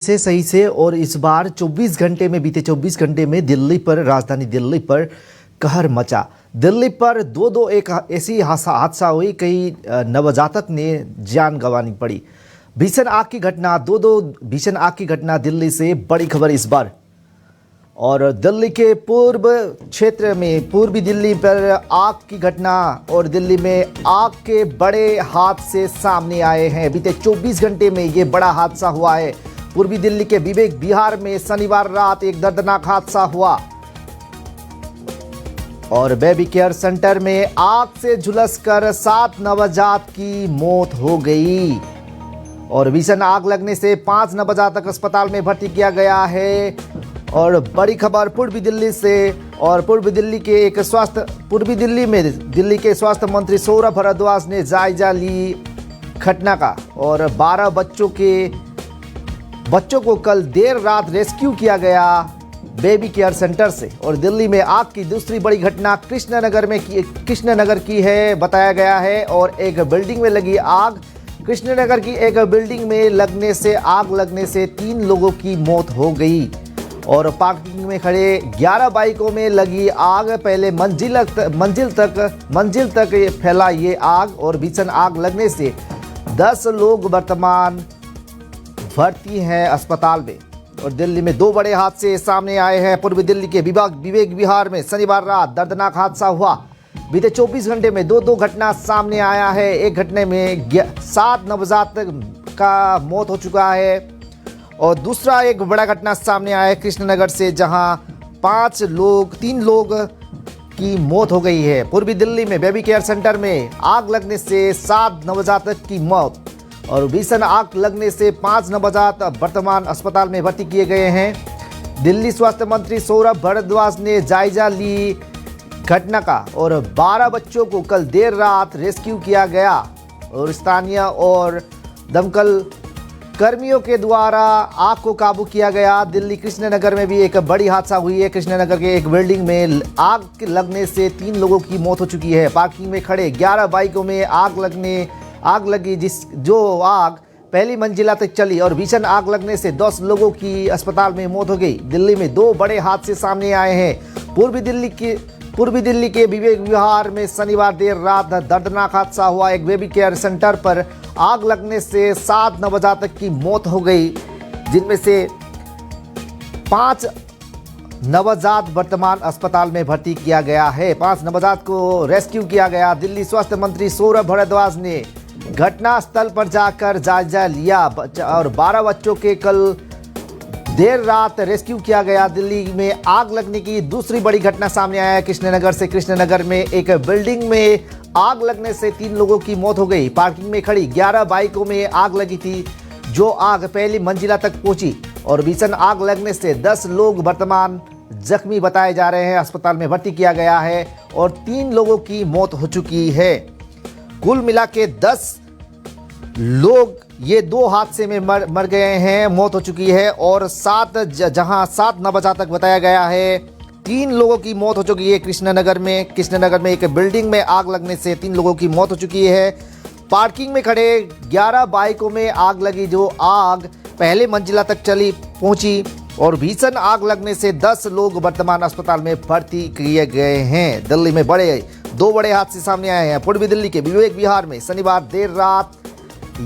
से सही से और इस बार 24 घंटे में बीते 24 घंटे में दिल्ली पर राजधानी दिल्ली पर कहर मचा। दिल्ली पर दो एक ऐसी हादसा हुई, कई नवजातक ने जान गंवानी पड़ी। भीषण आग की घटना, दो भीषण आग की घटना दिल्ली से बड़ी खबर इस बार। और दिल्ली के पूर्व क्षेत्र में पूर्वी दिल्ली पर आग की घटना और दिल्ली में आग के बड़े हादसे सामने आए हैं। बीते 24 घंटे में ये बड़ा हादसा हुआ है। पूर्वी दिल्ली के विवेक विहार में शनिवार रात एक दर्दनाक हादसा हुआ और बेबी केयर सेंटर में आग से झुलसकर 7 नवजात की मौत हो गई और भीषण आग लगने से 5 नवजातक अस्पताल में भर्ती किया गया है। और बड़ी खबर पूर्वी दिल्ली से, और पूर्वी दिल्ली में दिल्ली के स्वास्थ्य मंत्री सौरभ भारद्वाज ने जायजा ली घटना का और 12 बच्चों को कल देर रात रेस्क्यू किया गया बेबी केयर सेंटर से। और दिल्ली में आग की दूसरी बड़ी घटना कृष्णनगर की है बताया गया है। और एक बिल्डिंग में लगी आग, कृष्णनगर की एक बिल्डिंग में आग लगने से 3 लोगों की मौत हो गई। और पार्किंग में खड़े 11 बाइकों में लगी आग, पहले मंजिल तक फैला ये आग और भीषण आग लगने से 10 लोग वर्तमान भर्ती हैं अस्पताल में। और दिल्ली में 2 बड़े हादसे सामने आए हैं। पूर्वी दिल्ली के विवेक विहार में शनिवार रात दर्दनाक हादसा हुआ। बीते 24 घंटे में दो घटना सामने आया है। एक घटने में 7 नवजातक का मौत हो चुका है और दूसरा एक बड़ा घटना सामने आया है कृष्णनगर से, जहां 3 लोग की मौत हो गई है। पूर्वी दिल्ली में बेबी केयर सेंटर में आग लगने से 7 नवजातक की मौत और भीषण आग लगने से 5 नवजात वर्तमान अस्पताल में भर्ती किए गए हैं। दिल्ली स्वास्थ्य मंत्री सौरभ भारद्वाज ने जायजा ली घटना का और 12 बच्चों को कल देर रात रेस्क्यू किया गया और स्थानीय और दमकल कर्मियों के द्वारा आग को काबू किया गया। दिल्ली कृष्णनगर में भी एक बड़ी हादसा हुई है। कृष्णनगर के एक बिल्डिंग में आग लगने से 3 लोगों की मौत हो चुकी है। पार्किंग में खड़े 11 बाइकों में आग लगी, जो आग पहली मंजिला तक चली और भीषण आग लगने से 10 लोगों की अस्पताल में मौत हो गई। दिल्ली में 2 बड़े हादसे सामने आए हैं। पूर्वी दिल्ली के विवेक विहार में शनिवार देर रात दर्दनाक हादसा हुआ। एक बेबी केयर सेंटर पर आग लगने से 7 नवजातक की मौत हो गई, जिनमें से 5 नवजात वर्तमान अस्पताल में भर्ती किया गया है। 5 नवजात को रेस्क्यू किया गया। दिल्ली स्वास्थ्य मंत्री सौरभ भारद्वाज ने घटना स्थल पर जाकर जायजा लिया और 12 बच्चों के कल देर रात रेस्क्यू किया गया। दिल्ली में आग लगने की दूसरी बड़ी घटना सामने आया है कृष्णनगर से। कृष्णनगर में एक बिल्डिंग में आग लगने से 3 लोगों की मौत हो गई। पार्किंग में खड़ी 11 बाइकों में आग लगी थी, जो आग पहली मंजिला तक पहुंची और भीषण आग लगने से 10 लोग वर्तमान जख्मी बताए जा रहे हैं, अस्पताल में भर्ती किया गया है और 3 लोगों की मौत हो चुकी है। कुल मिला के 10 लोग ये 2 हादसे में मर गए हैं, मौत हो चुकी है। और 7 नवजातक बताया गया है, 3 लोगों की मौत हो चुकी है। कृष्णनगर में एक बिल्डिंग में आग लगने से 3 लोगों की मौत हो चुकी है। पार्किंग में खड़े 11 बाइकों में आग लगी, जो आग पहले मंजिला तक पहुंची और भीषण आग लगने से 10 लोग वर्तमान अस्पताल में भर्ती किए गए हैं। दिल्ली में 2 बड़े हादसे सामने आए हैं। पूर्वी दिल्ली के विवेक विहार में शनिवार देर रात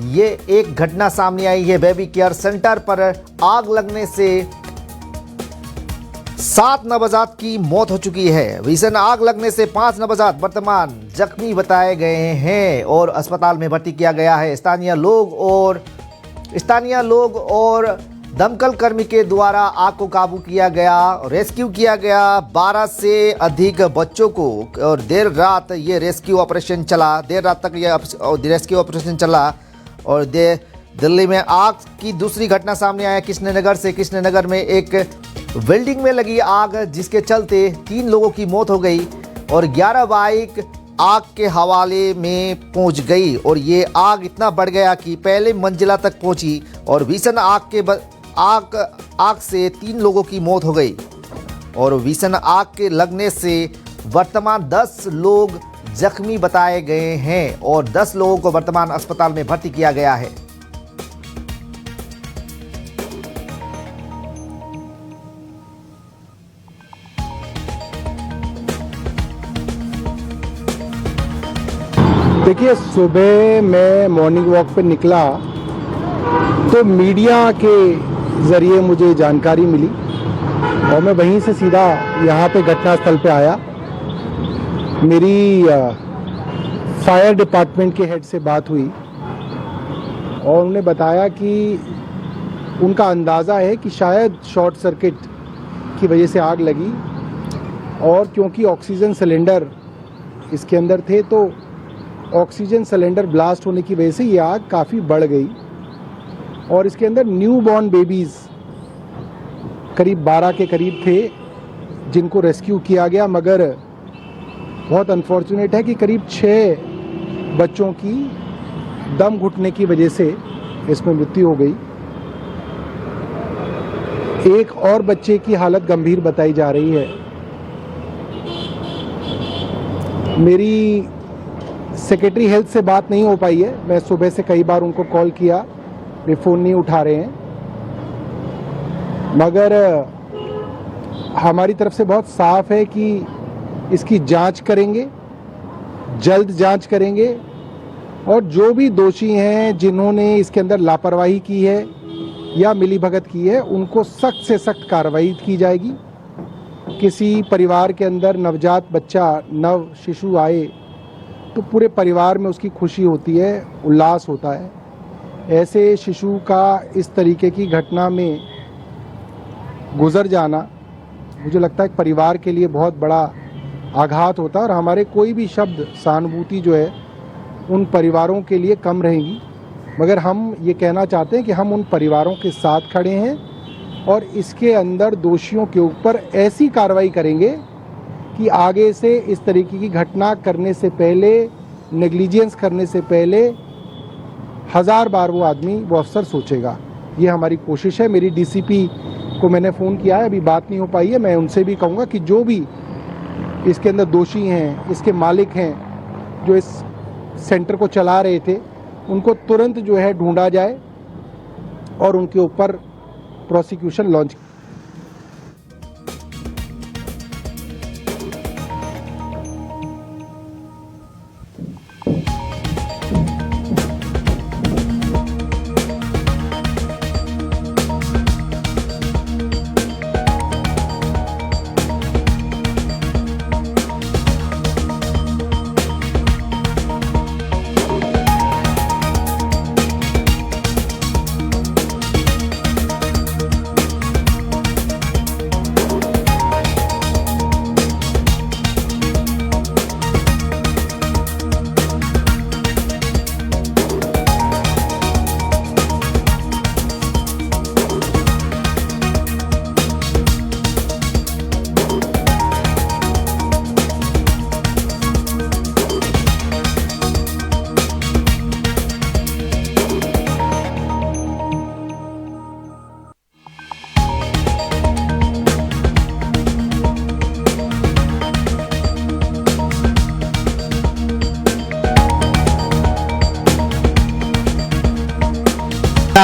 ये एक घटना सामने आई है। बेबी केयर सेंटर पर आग लगने से 7 नवजात की मौत हो चुकी है। भीषण आग लगने से 5 नवजात वर्तमान जख्मी बताए गए हैं और अस्पताल में भर्ती किया गया है। स्थानीय लोग और दमकल कर्मी के द्वारा आग को काबू किया गया, रेस्क्यू किया गया 12 से अधिक बच्चों को और देर रात ये रेस्क्यू ऑपरेशन चला। और दिल्ली में आग की दूसरी घटना सामने आया कृष्णनगर से। कृष्णनगर में एक बिल्डिंग में लगी आग, जिसके चलते 3 लोगों की मौत हो गई और 11 बाइक आग के हवाले में पहुंच गई और ये आग इतना बढ़ गया कि पहले मंजिला तक पहुंची और भीषण आग से 3 लोगों की मौत हो गई और भीषण आग के लगने से वर्तमान 10 लोग जख्मी बताए गए हैं और 10 लोगों को वर्तमान अस्पताल में भर्ती किया गया है। देखिए, सुबह मैं मॉर्निंग वॉक पे निकला तो मीडिया के ज़रिए मुझे जानकारी मिली और मैं वहीं से सीधा यहाँ पे घटनास्थल पे आया। मेरी फायर डिपार्टमेंट के हेड से बात हुई और उन्होंने बताया कि उनका अंदाज़ा है कि शायद शॉर्ट सर्किट की वजह से आग लगी और क्योंकि ऑक्सीजन सिलेंडर इसके अंदर थे तो ऑक्सीजन सिलेंडर ब्लास्ट होने की वजह से ये आग काफ़ी बढ़ गई और इसके अंदर न्यू बॉर्न बेबीज़ करीब 12 के करीब थे जिनको रेस्क्यू किया गया, मगर बहुत अनफॉर्चुनेट है कि करीब 6 बच्चों की दम घुटने की वजह से इसमें मृत्यु हो गई। एक और बच्चे की हालत गंभीर बताई जा रही है। मेरी सेक्रेटरी हेल्थ से बात नहीं हो पाई है। मैं सुबह से कई बार उनको कॉल किया, वे फ़ोन नहीं उठा रहे हैं, मगर हमारी तरफ से बहुत साफ है कि इसकी जांच करेंगे, जल्द जांच करेंगे और जो भी दोषी हैं जिन्होंने इसके अंदर लापरवाही की है या मिलीभगत की है उनको सख्त से सख्त कार्रवाई की जाएगी। किसी परिवार के अंदर नवजात बच्चा, नव शिशु आए तो पूरे परिवार में उसकी खुशी होती है, उल्लास होता है। ऐसे शिशु का इस तरीके की घटना में गुजर जाना मुझे लगता है कि परिवार के लिए बहुत बड़ा आघात होता है और हमारे कोई भी शब्द सहानुभूति जो है उन परिवारों के लिए कम रहेगी, मगर हम ये कहना चाहते हैं कि हम उन परिवारों के साथ खड़े हैं और इसके अंदर दोषियों के ऊपर ऐसी कार्रवाई करेंगे कि आगे से इस तरीके की घटना करने से पहले, नेग्लिजेंस करने से पहले 1000 बार वो आदमी, वो अफसर सोचेगा। ये हमारी कोशिश है। मेरी डीसीपी को मैंने फ़ोन किया है, अभी बात नहीं हो पाई है। मैं उनसे भी कहूँगा कि जो भी इसके अंदर दोषी हैं, इसके मालिक हैं, जो इस सेंटर को चला रहे थे, उनको तुरंत जो है ढूंढा जाए और उनके ऊपर प्रोसिक्यूशन लॉन्च।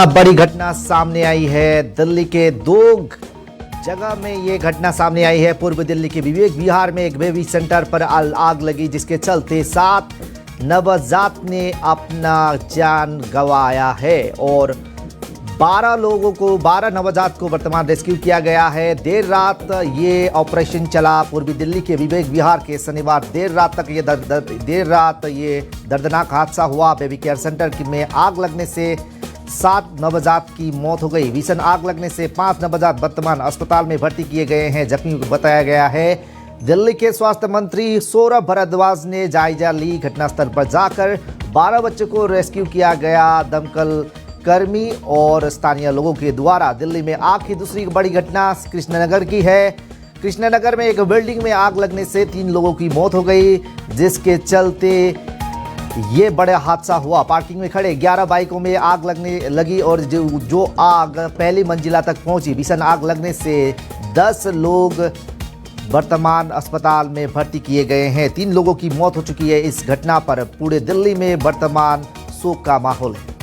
बड़ी घटना सामने आई है। दिल्ली के 2 जगह में ये घटना सामने आई है। पूर्व दिल्ली के विवेक विहार में एक बेबी सेंटर पर आग लगी, जिसके चलते 7 नवजात ने अपना जान गंवाया है और 12 नवजात को वर्तमान रेस्क्यू किया गया है। देर रात ये ऑपरेशन चला। पूर्वी दिल्ली के विवेक विहार के शनिवार देर रात ये दर्दनाक हादसा हुआ। बेबी केयर सेंटर में आग लगने से 7 नवजात की मौत हो गई। भीषण आग लगने से 5 नवजात वर्तमान अस्पताल में भर्ती किए गए हैं। जख्मियों को बताया गया है। दिल्ली के स्वास्थ्य मंत्री सौरभ भारद्वाज ने जायजा ली। घटनास्थल पर जाकर 12 बच्चों को रेस्क्यू किया गया। दमकल कर्मी और स्थानीय लोगों के द्वारा। दिल्ली में आग की दूसरी बड़ी घटना कृष्णनगर की है। कृष्णनगर में एक बिल्डिंग में आग लगने से 3 लोगों की मौत हो गई, जिसके चलते ये बड़ा हादसा हुआ। पार्किंग में खड़े 11 बाइकों में आग लगने लगी और जो आग पहली मंजिला तक पहुंची। भीषण आग लगने से 10 लोग वर्तमान अस्पताल में भर्ती किए गए हैं। 3 लोगों की मौत हो चुकी है। इस घटना पर पूरे दिल्ली में वर्तमान शोक का माहौल है।